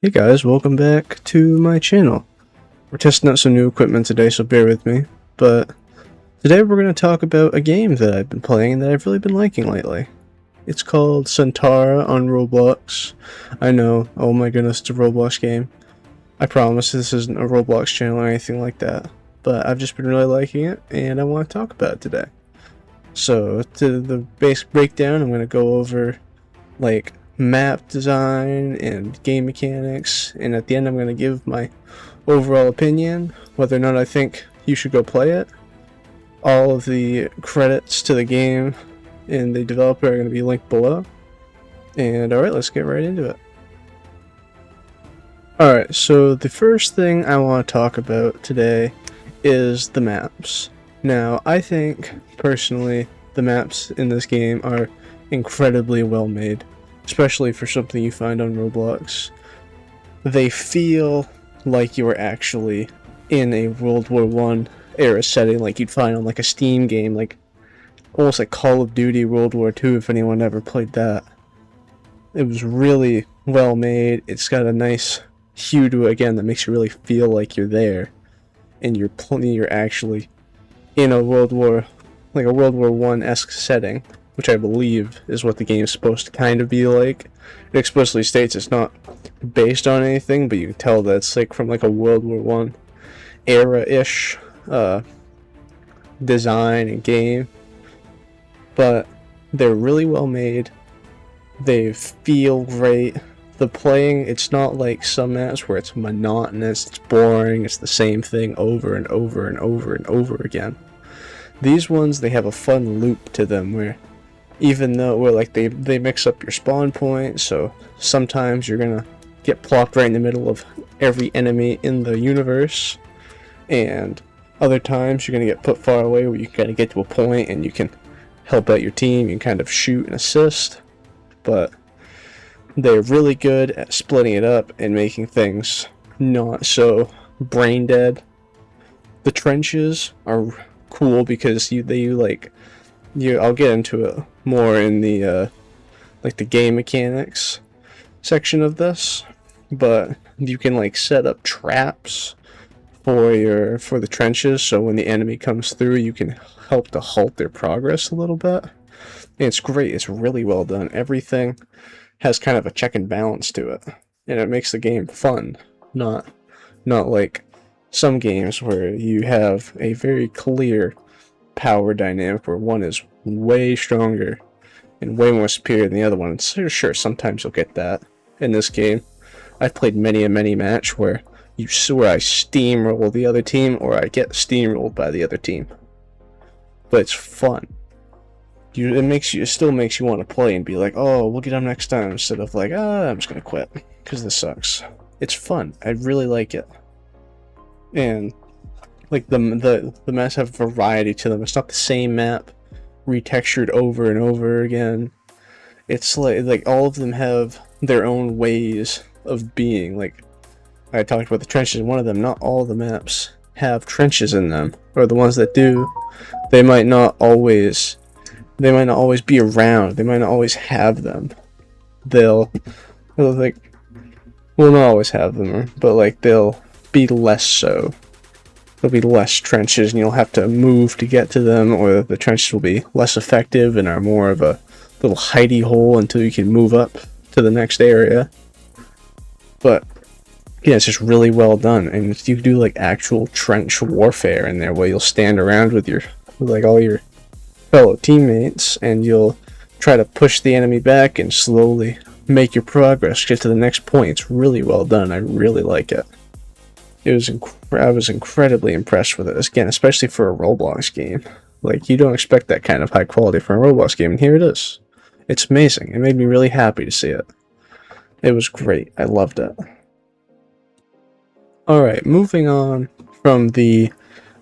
Hey guys, welcome back to my channel. We're testing out some new equipment today, so bear with me. But today we're going to talk about a game that I've been playing and that I've really been liking lately. It's called Centaura on Roblox. I know, oh my goodness, it's a Roblox game. I promise this isn't a Roblox channel or anything like that. But I've just been really liking it, and I want to talk about it today. So, to the basic breakdown, I'm going to go over, like, map design and game mechanics, and at the end I'm going to give my overall opinion, whether or not I think you should go play it. All of the credits to the game and the developer are going to be linked below. And alright, let's get right into it. Alright, so the first thing I want to talk about today is the maps. Now, I think, personally, the maps in this game are incredibly well made, especially for something you find on Roblox. They feel like you are actually in a World War I era setting, like you'd find on like a Steam game, like almost like Call of Duty World War II, if anyone ever played that. It was really well made. It's got a nice hue to it, again, that makes you really feel like you're there, and you're actually in a World War I-esque setting, which I believe is what the game is supposed to kind of be like. It explicitly states it's not based on anything, but you can tell that it's like from like a World War I era-ish design and game. But they're really well made. They feel great. The playing, it's not like some maps where it's monotonous, it's boring, it's the same thing over and over and over and over again. These ones, they have a fun loop to them where even though they mix up your spawn point, so sometimes you're gonna get plopped right in the middle of every enemy in the universe, and other times you're gonna get put far away where you gotta get to a point and you can help out your team, you can kind of shoot and assist. But they're really good at splitting it up and making things not so brain dead. The trenches are cool because I'll get into it more in the like the game mechanics section of this, but you can like set up traps for the trenches, so when the enemy comes through you can help to halt their progress a little bit. And it's great, it's really well done. Everything has kind of a check and balance to it, and it makes the game fun, not like some games where you have a very clear power dynamic where one is way stronger and way more superior than the other one. And so, sure, sometimes you'll get that in this game. I've played many match where I steamroll the other team or I get steamrolled by the other team. But it's fun. It still makes you want to play and be like, oh, we'll get them next time, instead of like, I'm just gonna quit because this sucks. It's fun. I really like it. And like the maps have variety to them. It's not the same map retextured over and over again. It's like all of them have their own ways of being. Like I talked about the trenches in one of them, not all the maps have trenches in them, or the ones that do, they might not always be around, they might not always have them. They'll not always have them, but like they'll be less so. There'll be less trenches and you'll have to move to get to them, or the trenches will be less effective and are more of a little hidey hole until you can move up to the next area. But yeah, it's just really well done, and you do like actual trench warfare in there where you'll stand around with all your fellow teammates and you'll try to push the enemy back and slowly make your progress, get to the next point. It's really well done. I really like it. I was incredibly impressed with it, again, especially for a Roblox game. Like, you don't expect that kind of high quality for a Roblox game, and here it is. It's amazing. It made me really happy to see it. It was great. I loved it. Alright, moving on from the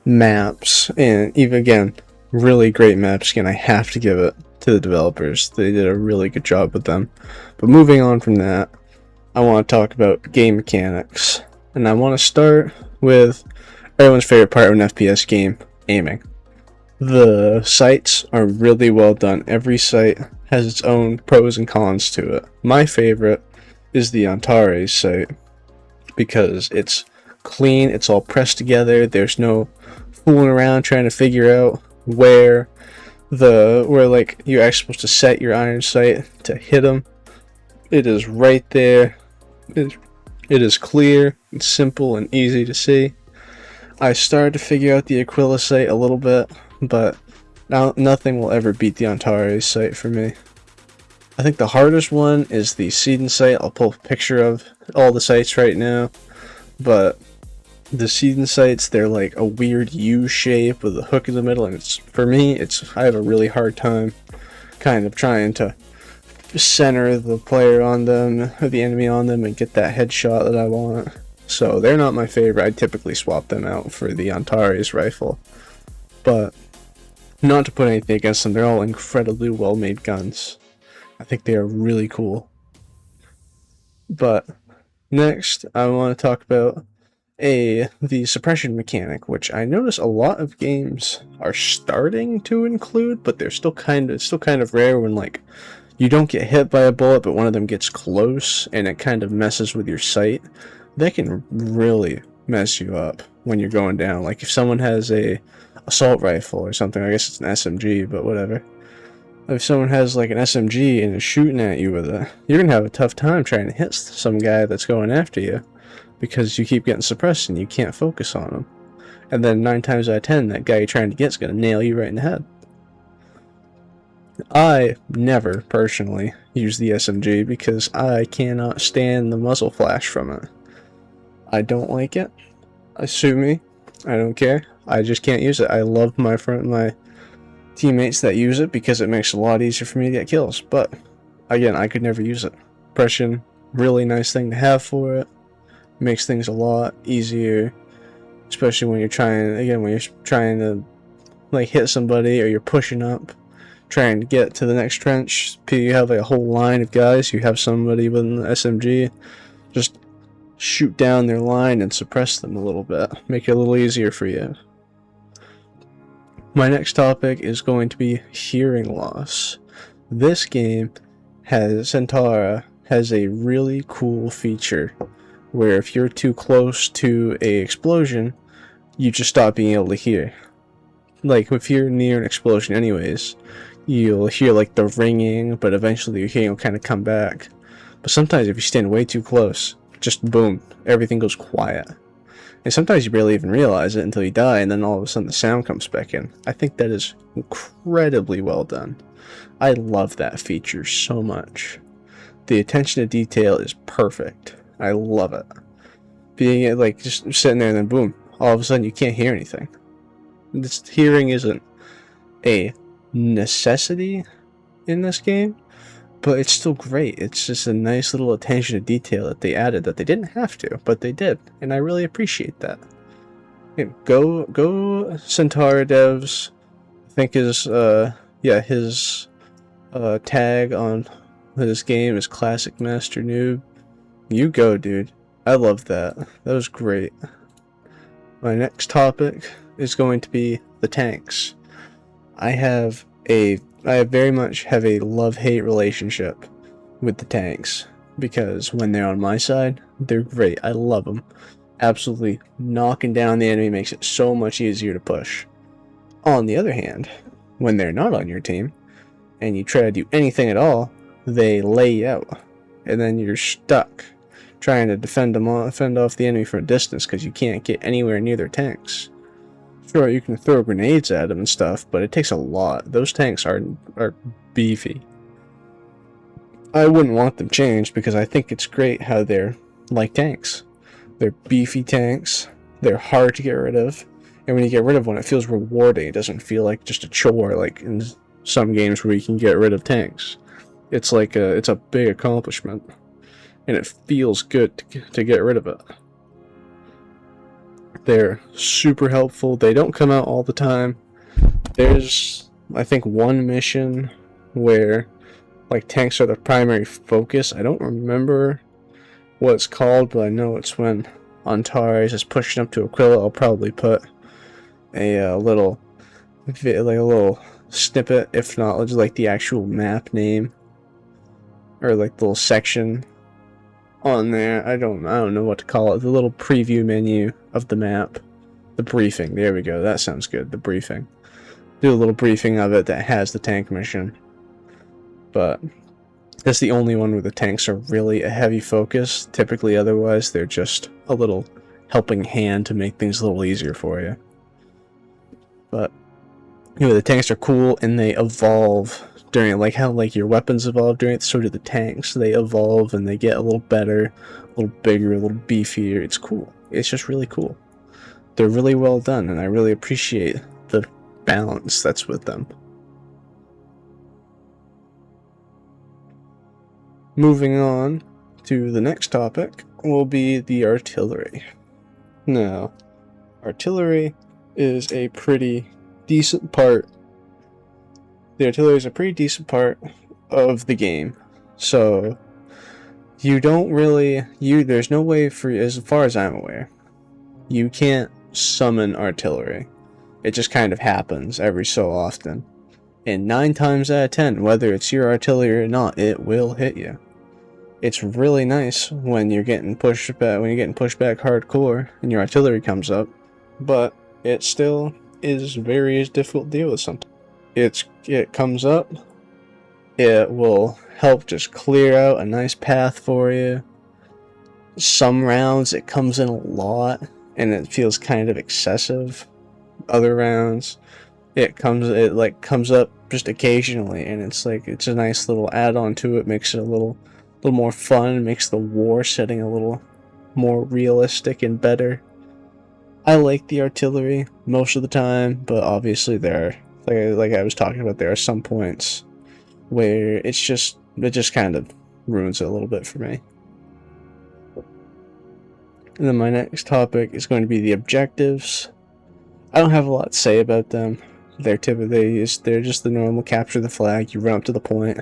maps, and even again, really great maps. Again, I have to give it to the developers. They did a really good job with them. But moving on from that, I want to talk about game mechanics. And I want to start with everyone's favorite part of an FPS game, aiming. The sights are really well done. Every sight has its own pros and cons to it. My favorite is the Antares sight, because it's clean, it's all pressed together, there's no fooling around trying to figure out where like you're actually supposed to set your iron sight to hit them. It is right there. It is clear, it's simple and easy to see. I started to figure out the Aquila sight a little bit, but now nothing will ever beat the Antares sight for me. I think the hardest one is the Sidon sight. I'll pull a picture of all the sights right now, but the Sidon sights, they're like a weird U shape with a hook in the middle, and I have a really hard time kind of trying to center the player on them, or the enemy on them, and get that headshot that I want. So they're not my favorite. I typically swap them out for the Antares rifle, but not to put anything against them, they're all incredibly well made guns. I think they are really cool. But next I want to talk about the suppression mechanic, which I notice a lot of games are starting to include, but they're still kind of rare when like you don't get hit by a bullet, but one of them gets close and it kind of messes with your sight. That can really mess you up when you're going down. Like if someone has a assault rifle or something, I guess it's an SMG, but whatever. If someone has like an SMG and is shooting at you with it, you're gonna have a tough time trying to hit some guy that's going after you, because you keep getting suppressed and you can't focus on him. And then 9 times out of 10, that guy you're trying to get is gonna nail you right in the head. I never personally use the SMG because I cannot stand the muzzle flash from it. I don't like it. Sue me. I don't care. I just can't use it. I love my teammates that use it because it makes it a lot easier for me to get kills. But again, I could never use it. Suppression, really nice thing to have for it. Makes things a lot easier, especially when you're trying to like hit somebody, or you're pushing up, trying to get to the next trench. You have like a whole line of guys. You have somebody with an SMG. Just shoot down their line and suppress them a little bit. Make it a little easier for you. My next topic is going to be hearing loss. This game Centaura has a really cool feature where if you're too close to a explosion, you just stop being able to hear. Like if you're near an explosion anyways, you'll hear like the ringing, but eventually your hearing will kind of come back. But sometimes if you stand way too close, just boom, everything goes quiet. And sometimes you barely even realize it until you die, and then all of a sudden the sound comes back in. I think that is incredibly well done. I love that feature so much. The attention to detail is perfect. I love it. Being like just sitting there and then boom, all of a sudden you can't hear anything. Hearing isn't a necessity in this game, but it's still great. It's just a nice little attention to detail that they added that they didn't have to, but they did, and I really appreciate that. Go Centaura devs. I think his tag on this game is Classic Master Noob. You go, dude. I love that. That was great. My next topic is going to be the tanks. I very much have a love-hate relationship with the tanks, because when they're on my side, they're great. I love them. Absolutely knocking down the enemy makes it so much easier to push. On the other hand, when they're not on your team, and you try to do anything at all, they lay you out, and then you're stuck trying to fend off the enemy from a distance because you can't get anywhere near their tanks. Sure, you can throw grenades at them and stuff, but it takes a lot. Those tanks are beefy. I wouldn't want them changed because I think it's great how they're like tanks. They're beefy tanks. They're hard to get rid of. And when you get rid of one, it feels rewarding. It doesn't feel like just a chore like in some games where you can get rid of tanks. It's like it's a big accomplishment. And it feels good to get rid of it. They're super helpful. They don't come out all the time. There's, I think, one mission where like tanks are the primary focus. I don't remember what it's called, but I know it's when Antares is pushing up to Aquila. I'll probably put a little snippet, if not just like the actual map name or like the little section on there. I don't know what to call it. The little preview menu of the map. The briefing. There we go. That sounds good. The briefing. Do a little briefing of it that has the tank mission. But that's the only one where the tanks are really a heavy focus. Typically, otherwise, they're just a little helping hand to make things a little easier for you. But anyway, the tanks are cool and they evolve during, like how like your weapons evolve during it, so do the tanks. They evolve and they get a little better, a little bigger, a little beefier. It's cool. It's just really cool. They're really well done, and I really appreciate the balance that's with them. Moving on to the next topic will be the artillery. Now, artillery is a pretty decent part. The artillery is a pretty decent part of the game. So, you don't really, there's no way for, as far as I'm aware, you can't summon artillery. It just kind of happens every so often. And 9 times out of 10, whether it's your artillery or not, it will hit you. It's really nice when you're getting pushed back, hardcore and your artillery comes up, but it still is very difficult to deal with sometimes. It comes up, it will help just clear out a nice path for you. Some rounds it comes in a lot and it feels kind of excessive. Other rounds it comes up just occasionally, and it's a nice little add-on to it, makes it a little more fun, makes the war setting a little more realistic and better. I like the artillery most of the time, but obviously there are, like I was talking about, there are some points where it just kind of ruins it a little bit for me. And then my next topic is going to be the objectives. I don't have a lot to say about them. They're just the normal capture the flag, you run up to the point,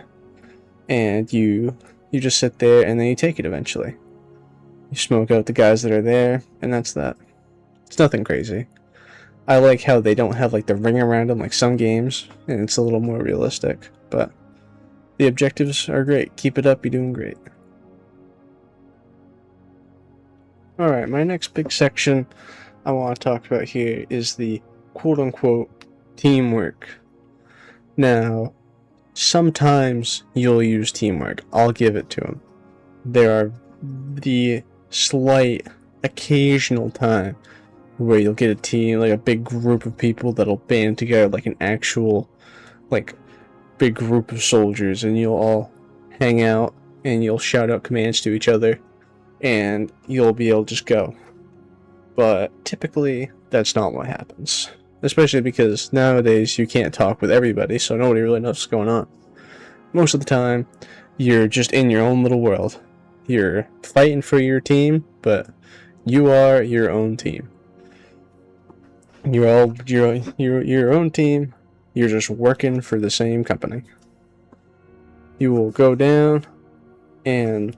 and you just sit there and then you take it eventually. You smoke out the guys that are there, and that's that. It's nothing crazy. I like how they don't have like the ring around them like some games, and it's a little more realistic, but the objectives are great. Keep it up, you're doing great. Alright, my next big section I want to talk about here is the quote-unquote teamwork. Now, sometimes you'll use teamwork. I'll give it to them. There are the slight occasional time where you'll get a team, like a big group of people that'll band together like an actual, like, big group of soldiers, and you'll all hang out and you'll shout out commands to each other and you'll be able to just go. But typically that's not what happens, especially because nowadays you can't talk with everybody, so nobody really knows what's going on. Most of the time you're just in your own little world. You're fighting for your team, but you are your own team. You're all your own team. You're just working for the same company. You will go down and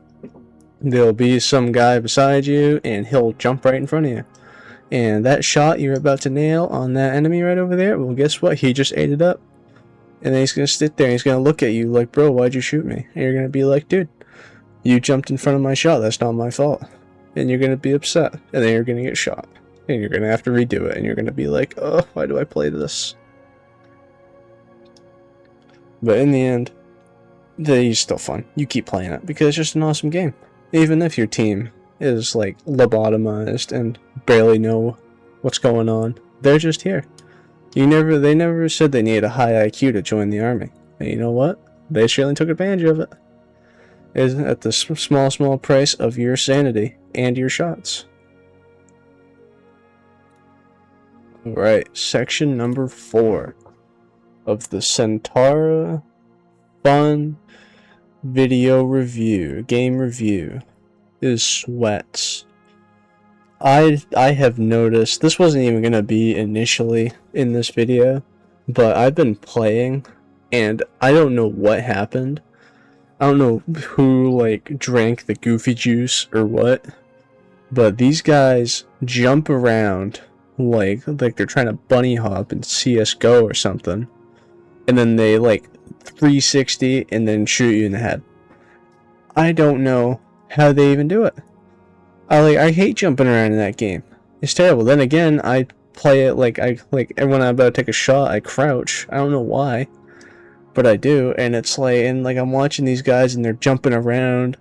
there'll be some guy beside you and he'll jump right in front of you. And that shot you're about to nail on that enemy right over there, well, guess what? He just ate it up. And then he's going to sit there and he's going to look at you like, bro, why'd you shoot me? And you're going to be like, dude, you jumped in front of my shot. That's not my fault. And you're going to be upset. And then you're going to get shot. And you're going to have to redo it. And you're going to be like, oh, why do I play this? But in the end, it's still fun. You keep playing it because it's just an awesome game. Even if your team is like lobotomized and barely know what's going on, they're just here. They never said they needed a high IQ to join the army. And you know what? They surely took advantage of it. It's at the small price of your sanity and your shots. Alright, section number 4 of the Centaura fun video review, game review, is sweats. I have noticed, this wasn't even going to be initially in this video, but I've been playing, and I don't know what happened. I don't know who, like, drank the goofy juice or what, but these guys jump around like they're trying to bunny hop in CSGO or something, and then they, like, 360 and then shoot you in the head. I don't know How they even do it? I hate jumping around in that game. It's terrible. Then again, I play it like when I'm about to take a shot, I crouch. I don't know why, but I do, and it's like, and like I'm watching these guys and they're jumping around,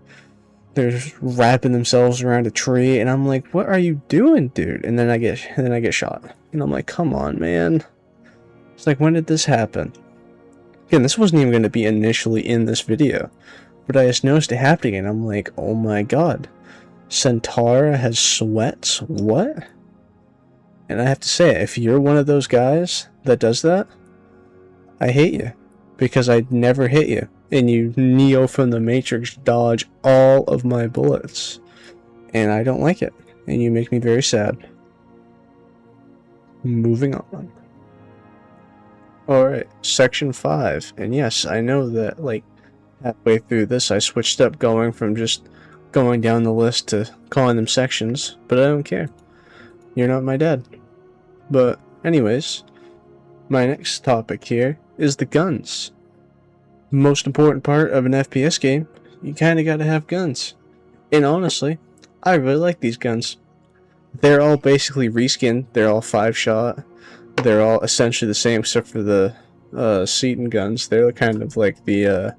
they're wrapping themselves around a tree, and I'm like, what are you doing, dude? And then I get shot, and I'm like, come on, man. It's like, when did this happen? Again, this wasn't even going to be initially in this video, but I just noticed it happening, and I'm like, oh my god. Centaura has sweats? What? And I have to say, if you're one of those guys that does that, I hate you. Because I'd never hit you. And you Neo from the Matrix dodge all of my bullets. And I don't like it. And you make me very sad. Moving on. Alright, section 5. And yes, I know that, like, halfway through this I switched up going from just going down the list to calling them sections, but I don't care. You're not my dad. But anyways, my next topic here is the guns. Most important part of an FPS game, you kind of got to have guns. And honestly, I really like these guns. They're all basically reskinned. They're all 5-shot. They're all essentially the same except for the Seton guns. They're kind of like the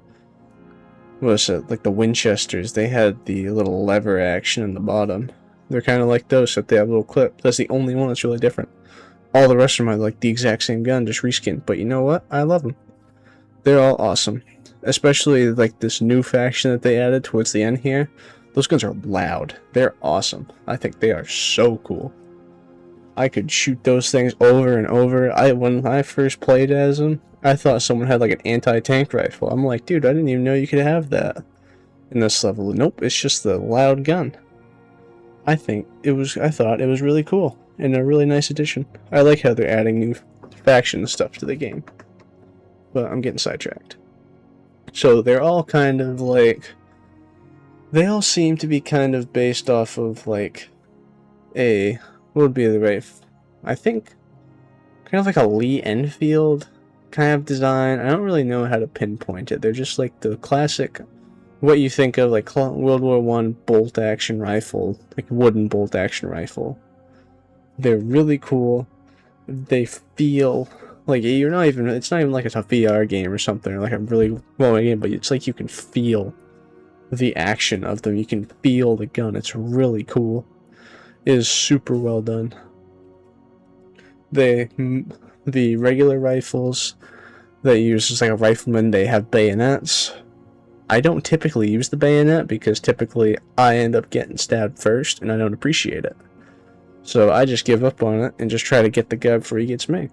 what was it? Like the Winchesters. They had the little lever action in the bottom. They're kind of like those, except they have a little clip. That's the only one that's really different. All the rest of them are like the exact same gun, just reskinned. But you know what? I love them. They're all awesome. Especially like this new faction that they added towards the end here. Those guns are loud. They're awesome. I think they are so cool. I could shoot those things over and over. When I first played as them, I thought someone had like an anti-tank rifle. I'm like, dude, I didn't even know you could have that in this level. Nope, it's just the loud gun. I thought it was really cool and a really nice addition. I like how they're adding new faction stuff to the game. But I'm getting sidetracked. So they're all kind of like, they all seem to be kind of based off of like what would be the right, I think, kind of like a Lee Enfield kind of design. I don't really know how to pinpoint it. They're just like the classic, what you think of like World War I bolt action rifle, like wooden bolt action rifle. They're really cool. They feel like it's not even like it's a VR game or something, or like a really well game, but it's like you can feel the action of them. You can feel the gun. It's really cool. It is super well done. The regular rifles that you use as like a rifleman, they have bayonets. I don't typically use the bayonet because typically I end up getting stabbed first and I don't appreciate it. So I just give up on it and just try to get the guy before he gets me.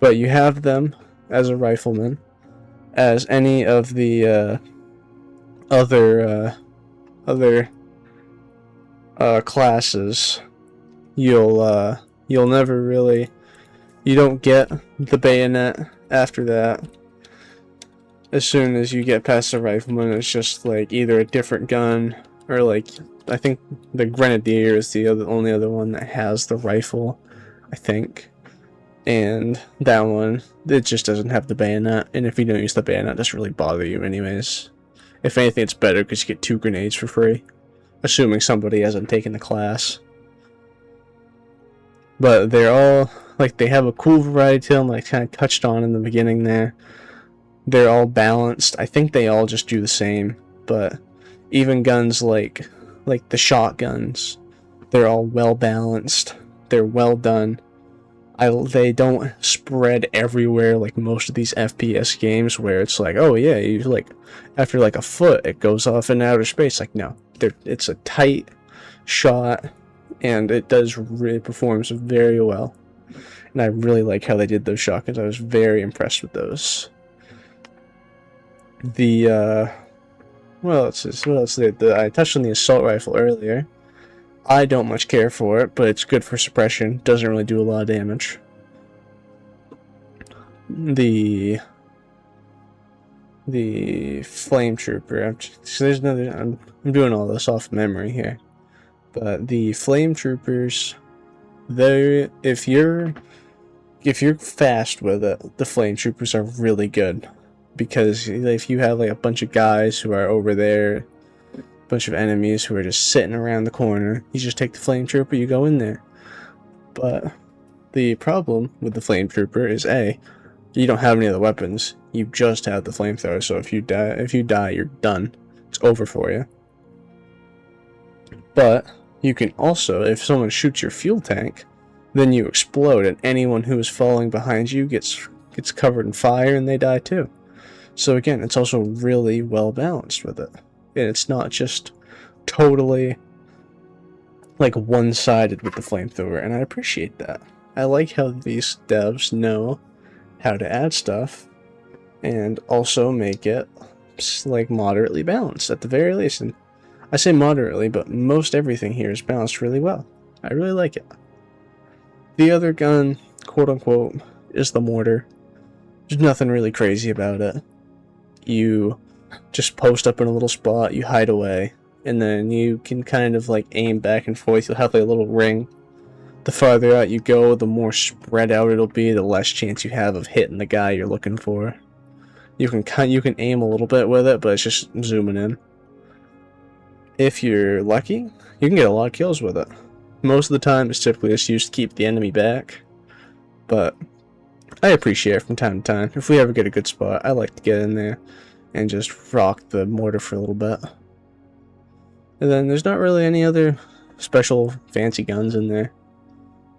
But you have them as a rifleman, as any of the other classes. You'll never really, you don't get the bayonet after that. As soon as you get past the rifleman, it's just like either a different gun or like, I think the grenadier is the only other one that has the rifle, I think. And that one, it just doesn't have the bayonet, and if you don't use the bayonet, it doesn't really bother you anyways. If anything, it's better because you get 2 grenades for free, assuming somebody hasn't taken the class. But they're all, like, they have a cool variety to them, like I kind of touched on in the beginning there. They're all balanced. I think they all just do the same, but even guns like the shotguns, they're all well balanced. They're well done. They don't spread everywhere like most of these FPS games where it's like, oh yeah, you like after like a foot it goes off in outer space. Like no, it's a tight shot and it performs very well. And I really like how they did those shotguns. I was very impressed with those. What else I touched on the assault rifle earlier. I don't much care for it, but it's good for suppression. Doesn't really do a lot of damage. The flame trooper. I'm doing all this off memory here, but the flame troopers, if you're fast with it, the flame troopers are really good, because if you have like a bunch of guys who are over there bunch of enemies who are just sitting around the corner. You just take the flame trooper, you go in there. But the problem with the flame trooper is you don't have any other weapons. You just have the flamethrower. So if you die, you're done. It's over for you. But you can also, if someone shoots your fuel tank, then you explode, and anyone who is falling behind you gets covered in fire, and they die too. So again, it's also really well balanced with it, and it's not just totally like one-sided with the flamethrower, and I appreciate that. I like how these devs know how to add stuff and also make it like moderately balanced at the very least. And I say moderately, but most everything here is balanced really well. I really like it. The other gun, quote unquote, is the mortar. There's nothing really crazy about it. You just post up in a little spot, you hide away, and then you can kind of like aim back and forth. You'll have like a little ring. The farther out you go, the more spread out it'll be, the less chance you have of hitting the guy you're looking for. You can aim a little bit with it, but it's just zooming in. If you're lucky, you can get a lot of kills with it. Most of the time, it's typically just used to keep the enemy back, but I appreciate it from time to time. If we ever get a good spot, I like to get in there and just rock the mortar for a little bit. And then there's not really any other special fancy guns in there.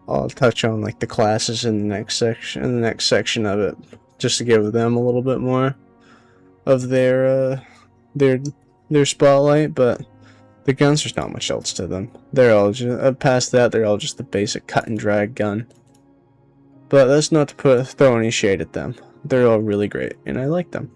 I'll touch on like the classes in the next section of it, just to give them a little bit more of their spotlight. But the guns, there's not much else to them. They're all just past that. They're all just the basic cut and drag gun. But that's not to throw any shade at them. They're all really great, and I like them.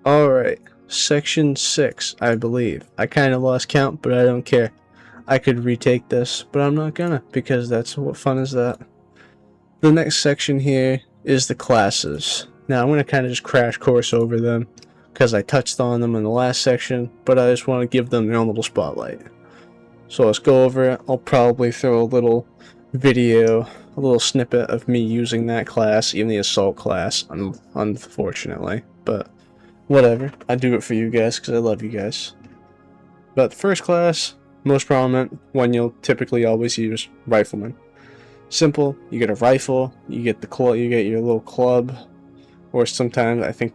Alright, section 6, I believe. I kind of lost count, but I don't care. I could retake this, but I'm not gonna, because what fun is that? The next section here is the classes. Now, I'm gonna kind of just crash course over them, because I touched on them in the last section, but I just want to give them their own little spotlight. So let's go over it. I'll probably throw a little video, a little snippet of me using that class, even the assault class, unfortunately. But whatever, I do it for you guys because I love you guys. But the first class, most prominent, one you'll typically always use, rifleman. Simple, you get a rifle, you get your little club, or sometimes I think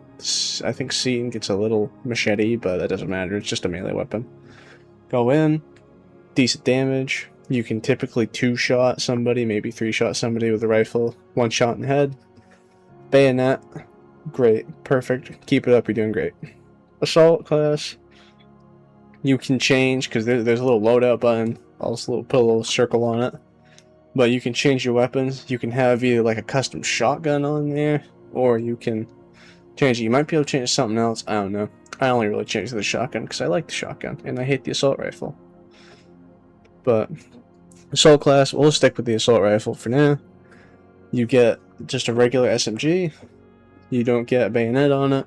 Seaton gets a little machete, but that doesn't matter, it's just a melee weapon. Go in, decent damage. You can typically 2-shot somebody, maybe 3-shot somebody with a rifle, 1 shot in the head. Bayonet, great, perfect, keep it up, you're doing great. Assault class, you can change, because there's a little loadout button, I'll just put a little circle on it. But you can change your weapons. You can have either like a custom shotgun on there, or you can change it. You might be able to change something else, I don't know. I only really changed the shotgun because I like the shotgun, and I hate the assault rifle. But assault class, we'll stick with the assault rifle for now. You get just a regular SMG. You don't get a bayonet on it.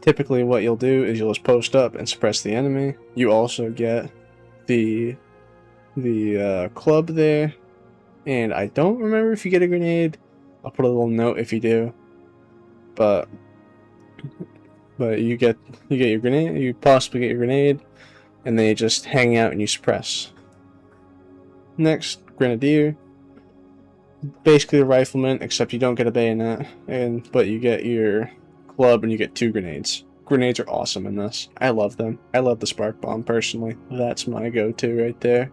Typically what you'll do is you'll just post up and suppress the enemy. You also get the club there. And I don't remember if you get a grenade. I'll put a little note if you do. But you get your grenade, you possibly get your grenade, and then you just hang out and you suppress. Next, Grenadier. Basically a rifleman, except you don't get a bayonet, but you get your club and you get 2 grenades. Grenades are awesome in this. I love them. I love the spark bomb personally. That's my go-to right there.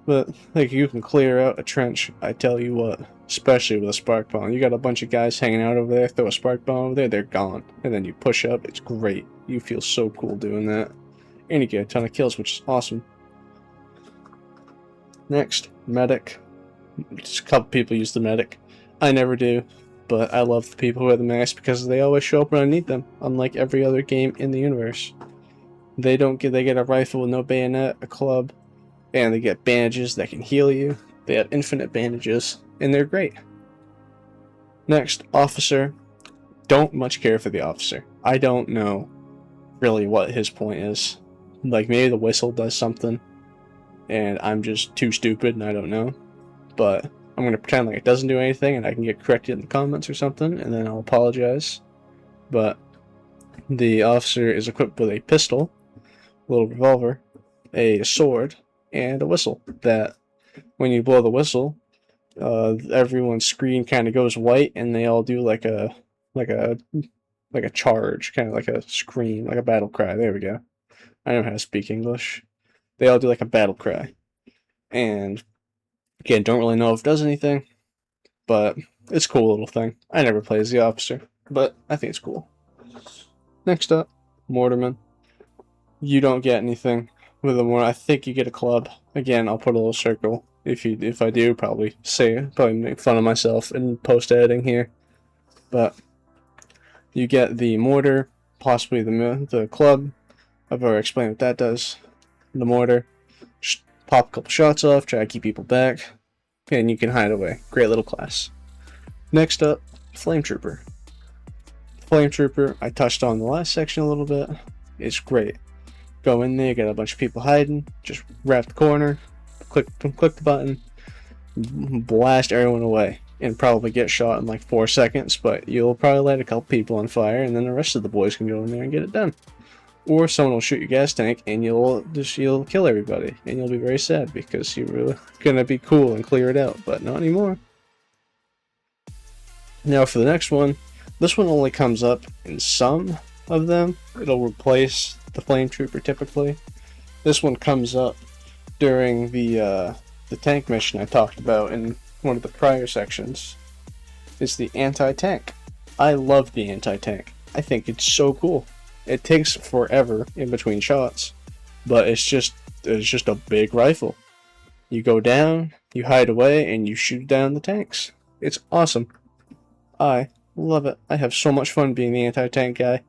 But like you can clear out a trench, I tell you what, especially with a spark bomb. You got a bunch of guys hanging out over there, throw a spark bomb over there, they're gone. And then you push up, it's great. You feel so cool doing that. And you get a ton of kills, which is awesome. Next, medic. Just a couple people use the medic. I never do, but I love the people who wear the mask because they always show up when I need them, unlike every other game in the universe. They get a rifle with no bayonet, a club, and they get bandages that can heal you. They have infinite bandages, and they're great. Next, officer. Don't much care for the officer. I don't know really what his point is. Like, maybe the whistle does something, and I'm just too stupid and I don't know. But I'm going to pretend like it doesn't do anything and I can get corrected in the comments or something, and then I'll apologize. But the officer is equipped with a pistol, a little revolver, a sword, and a whistle. That when you blow the whistle, everyone's screen kind of goes white, and they all do like a charge, kind of like a scream, like a battle cry. There we go. I know how to speak English. They all do like a battle cry, and again, don't really know if it does anything, but it's a cool little thing. I never play as the officer, but I think it's cool. Next up, Mortarman. You don't get anything with a mortar. I think you get a club. Again, I'll put a little circle. If I do, probably make fun of myself in post editing here. But you get the mortar, possibly the club. I've already explained what that does. The mortar, just pop a couple shots off, try to keep people back, and you can hide away. Great little class. Next up, Flame Trooper. Flame Trooper, I touched on the last section a little bit. It's great. Go in there, get a bunch of people hiding, just wrap the corner, click the button, blast everyone away, and probably get shot in like 4 seconds, but you'll probably light a couple people on fire, and then the rest of the boys can go in there and get it done. Or someone will shoot your gas tank, and you'll kill everybody, and you'll be very sad because you were gonna be cool and clear it out, but not anymore. Now for the next one, this one only comes up in some of them. It'll replace the Flame Trooper typically. This one comes up during the tank mission I talked about in one of the prior sections. It's the anti-tank. I love the anti-tank. I think it's so cool. It takes forever in between shots, but it's just a big rifle. You go down, you hide away, and you shoot down the tanks. It's awesome. I love it. I have so much fun being the anti-tank guy.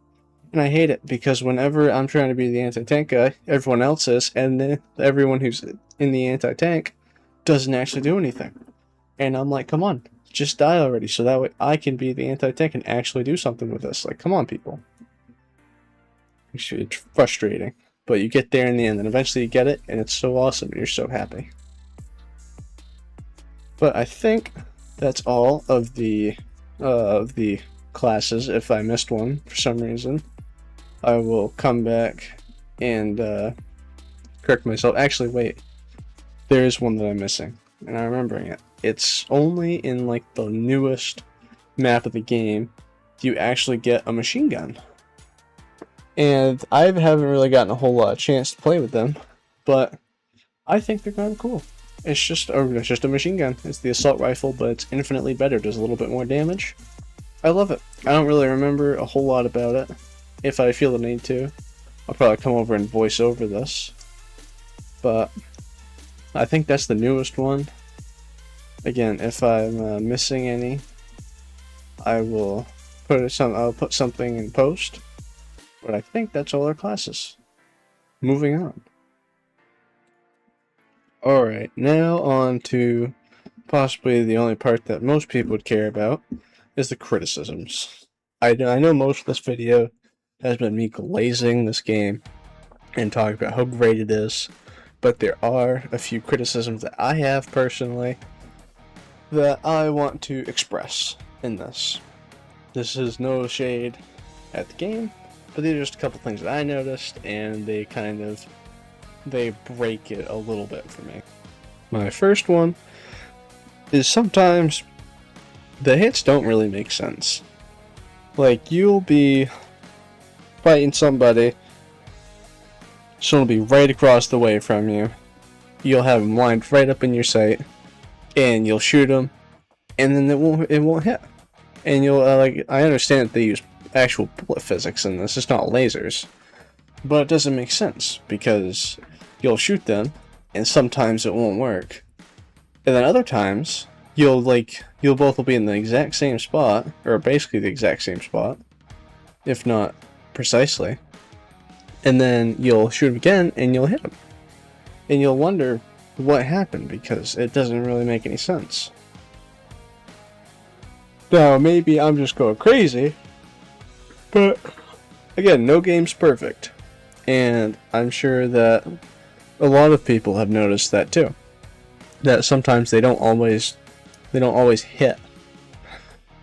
And I hate it because whenever I'm trying to be the anti-tank guy, everyone else is, and then everyone who's in the anti-tank doesn't actually do anything. And I'm like, come on, just die already, so that way I can be the anti-tank and actually do something with this. Like, come on, people. It's frustrating, but you get there in the end, and eventually you get it, and it's so awesome, and you're so happy. But I think that's all of the classes. If I missed one for some reason, I will come back and correct myself. Actually, wait. There is one that I'm missing, and I'm remembering it. It's only in like the newest map of the game do you actually get a machine gun. And I haven't really gotten a whole lot of chance to play with them, but I think they're kind of cool. It's just a machine gun. It's the assault rifle, but it's infinitely better. Does a little bit more damage. I love it. I don't really remember a whole lot about it. If I feel the need to, I'll probably come over and voice over this. But I think that's the newest one. Again, if I'm missing any, I'll put something in post. But I think that's all our classes. Moving on. Alright, now on to possibly the only part that most people would care about, is the criticisms. I know most of this video has been me glazing this game and talking about how great it is, but there are a few criticisms that I have personally that I want to express in this. This is no shade at the game, but these are just a couple things that I noticed, and they break it a little bit for me. My first one is sometimes the hits don't really make sense. Like, you'll be fighting somebody, someone will be right across the way from you, you'll have them lined right up in your sight, and you'll shoot them, and then it won't hit. And you'll, I understand that they use actual bullet physics in this, it's not lasers, but it doesn't make sense, because you'll shoot them, and sometimes it won't work. And then other times, you'll both will be in the exact same spot, or basically the exact same spot, if not precisely, and then you'll shoot them again, and you'll hit them. And you'll wonder what happened, because it doesn't really make any sense. Now, maybe I'm just going crazy, but again, no game's perfect. And I'm sure that a lot of people have noticed that too. That sometimes they don't always They don't always hit.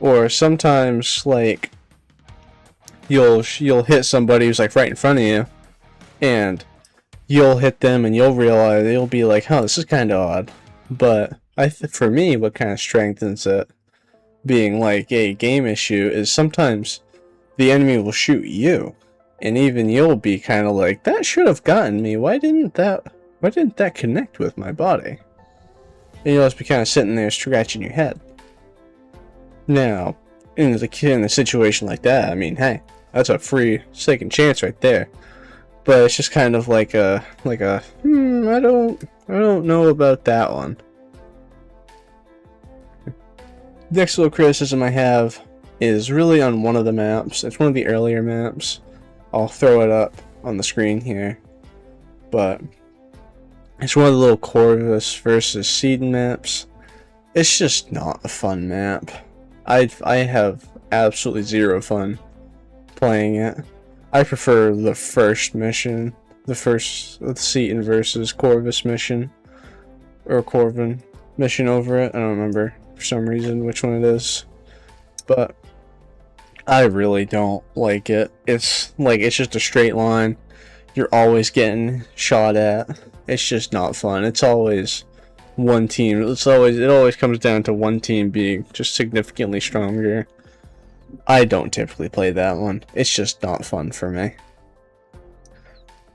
Or sometimes, like, you'll hit somebody who's like right in front of you, and you'll hit them, and you'll realize you'll be like, "Huh, this is kind of odd." But for me, what kind of strengthens it being like a game issue is sometimes the enemy will shoot you, and even you'll be kind of like, "That should have gotten me. Why didn't that connect with my body?" And you'll just be kind of sitting there scratching your head. Now, in a situation like that, I mean, hey, that's a free second chance right there. But it's just kind of like I don't know about that one. Next little criticism I have is really on one of the maps. It's one of the earlier maps. I'll throw it up on the screen here. But it's one of the little Corvus versus Seedon maps. It's just not a fun map. I have absolutely zero fun playing it. I prefer the first mission, the first Seaton versus Corvus mission, or Corvin mission over it. I don't remember for some reason which one it is, but I really don't like it. It's just a straight line. You're always getting shot at. It's just not fun. It's always one team. It always comes down to one team being just significantly stronger. I don't typically play that one. It's just not fun for me.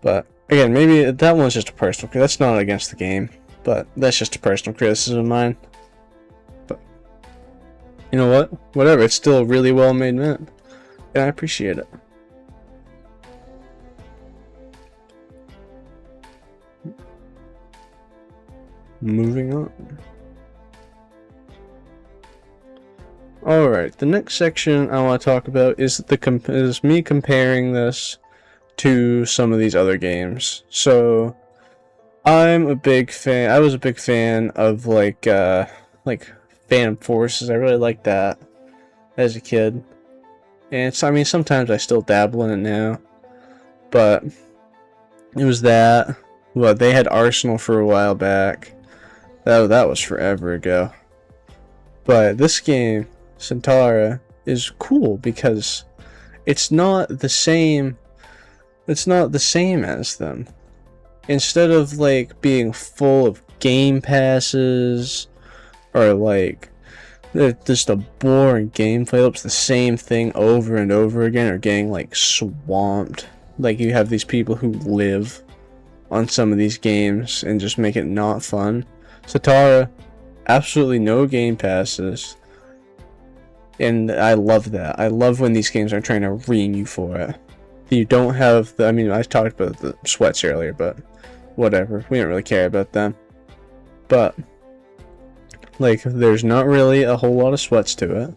But again, maybe that one's just a personal. That's not against the game, but that's just a personal criticism of mine. But you know what? Whatever. It's still a really well made map, and I appreciate it. Moving on. Alright, the next section I want to talk about is me comparing this to some of these other games. So, I was a big fan of like Phantom Forces. I really liked that as a kid. And sometimes I still dabble in it now. But it was that. Well, they had Arsenal for a while back. That was forever ago. But this game, Centaura, is cool because it's not the same. It's not the same as them. Instead of like being full of game passes or like just a boring gameplay, it's the same thing over and over again, or getting like swamped. Like you have these people who live on some of these games and just make it not fun. Centaura, absolutely no game passes, and I love that. I love when these games are trying to ream you for it. You don't have the, I talked about the sweats earlier, but whatever, we don't really care about them. But like, there's not really a whole lot of sweats to it.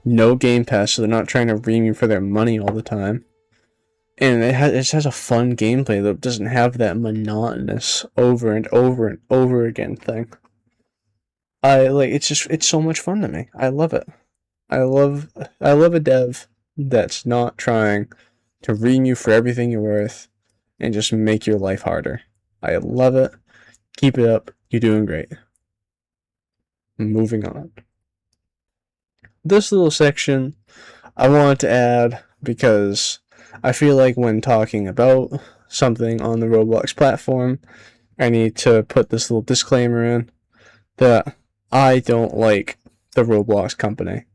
No game pass, so they're not trying to ream you for their money all the time. And it just has a fun gameplay that doesn't have that monotonous over and over and over again thing. It's so much fun to me. I love it. I love a dev that's not trying to ream you for everything you're worth and just make your life harder. I love it. Keep it up. You're doing great. Moving on. This little section I wanted to add because I feel like when talking about something on the Roblox platform, I need to put this little disclaimer in that I don't like the Roblox company.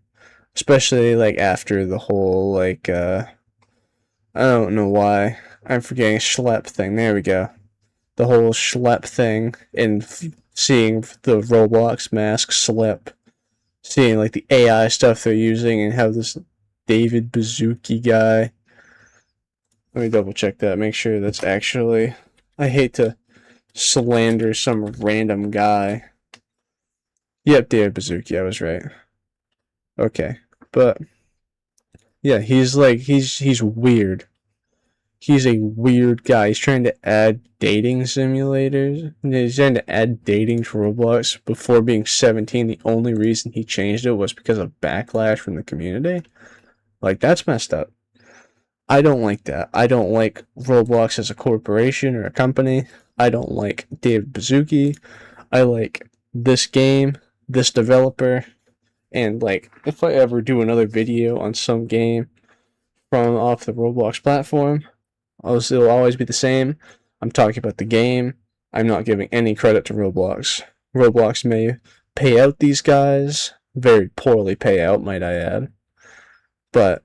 Especially like after the whole I don't know why I'm forgetting Schlep thing. There we go. The whole Schlep thing and seeing the Roblox mask slip, seeing like the AI stuff they're using and how this David Bazooki guy. Let me double check that, make sure that's actually. I hate to slander some random guy. Yep, David Bazooki, I was right. Okay, but yeah, he's weird. He's a weird guy. He's trying to add dating simulators. He's trying to add dating to Roblox before being 17. The only reason he changed it was because of backlash from the community. Like, that's messed up. I don't like that. I don't like Roblox as a corporation or a company. I don't like David Bazooki. I like this game, this developer, and like if I ever do another video on some game from off the Roblox platform, it'll always be the same. I'm talking about the game. I'm not giving any credit to Roblox. Roblox may pay out these guys, very poorly pay out, might I add. But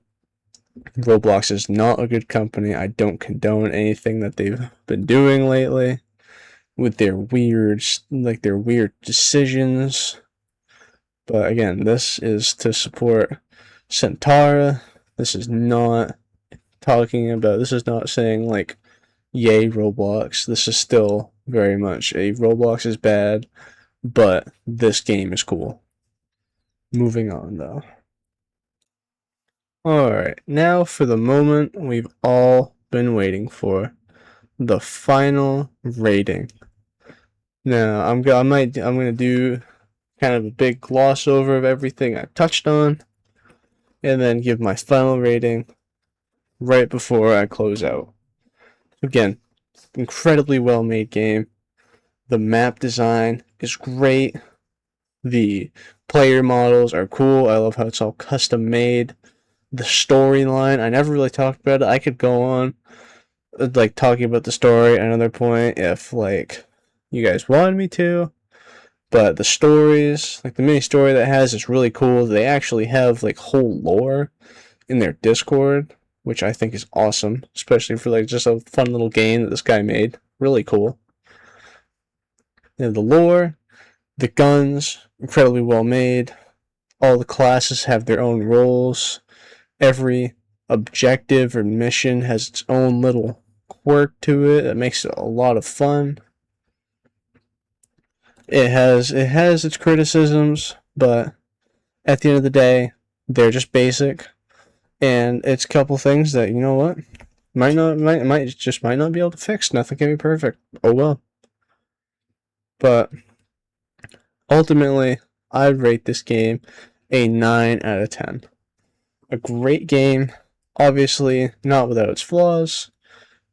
Roblox is not a good company. I don't condone anything that they've been doing lately with their weird decisions. But again, this is to support Centaura. This is not saying like, yay Roblox. This is still very much a Roblox is bad, but this game is cool. Moving on though. Alright, now for the moment we've all been waiting for. The final rating. Now, I'm gonna do kind of a big gloss over of everything I've touched on, and then give my final rating right before I close out. Again, incredibly well made game. The map design is great. The player models are cool. I love how it's all custom made. The storyline, I never really talked about it. I could go on like talking about the story at another point if like you guys wanted me to. But the stories, like the mini story that has, is really cool. They actually have like whole lore in their Discord, which I think is awesome, especially for like just a fun little game that this guy made. Really cool. And the lore, the guns, incredibly well made. All the classes have their own roles. Every objective or mission has its own little quirk to it that makes it a lot of fun. It has its criticisms, but at the end of the day, they're just basic, and it's a couple things that, you know what, might not be able to fix. Nothing can be perfect. Oh well. But ultimately, I'd rate this game a 9 out of 10. A great game, obviously not without its flaws.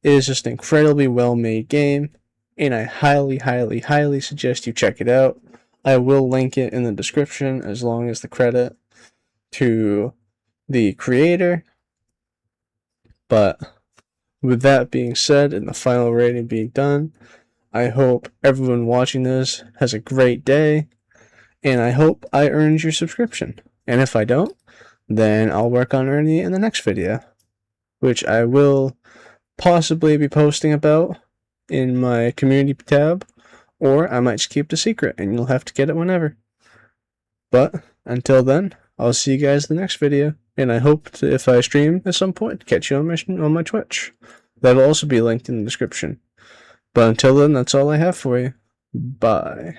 It is just an incredibly well-made game, and I highly, highly, highly suggest you check it out. I will link it in the description as long as the credit to the creator. But with that being said and the final rating being done, I hope everyone watching this has a great day, and I hope I earned your subscription. And if I don't, then I'll work on earning it in the next video, which I will possibly be posting about in my community tab, or I might just keep it a secret and you'll have to get it whenever. But until then, I'll see you guys in the next video, and I hope to, if I stream at some point, catch you on my Twitch. That'll also be linked in the description. But until then, that's all I have for you. Bye.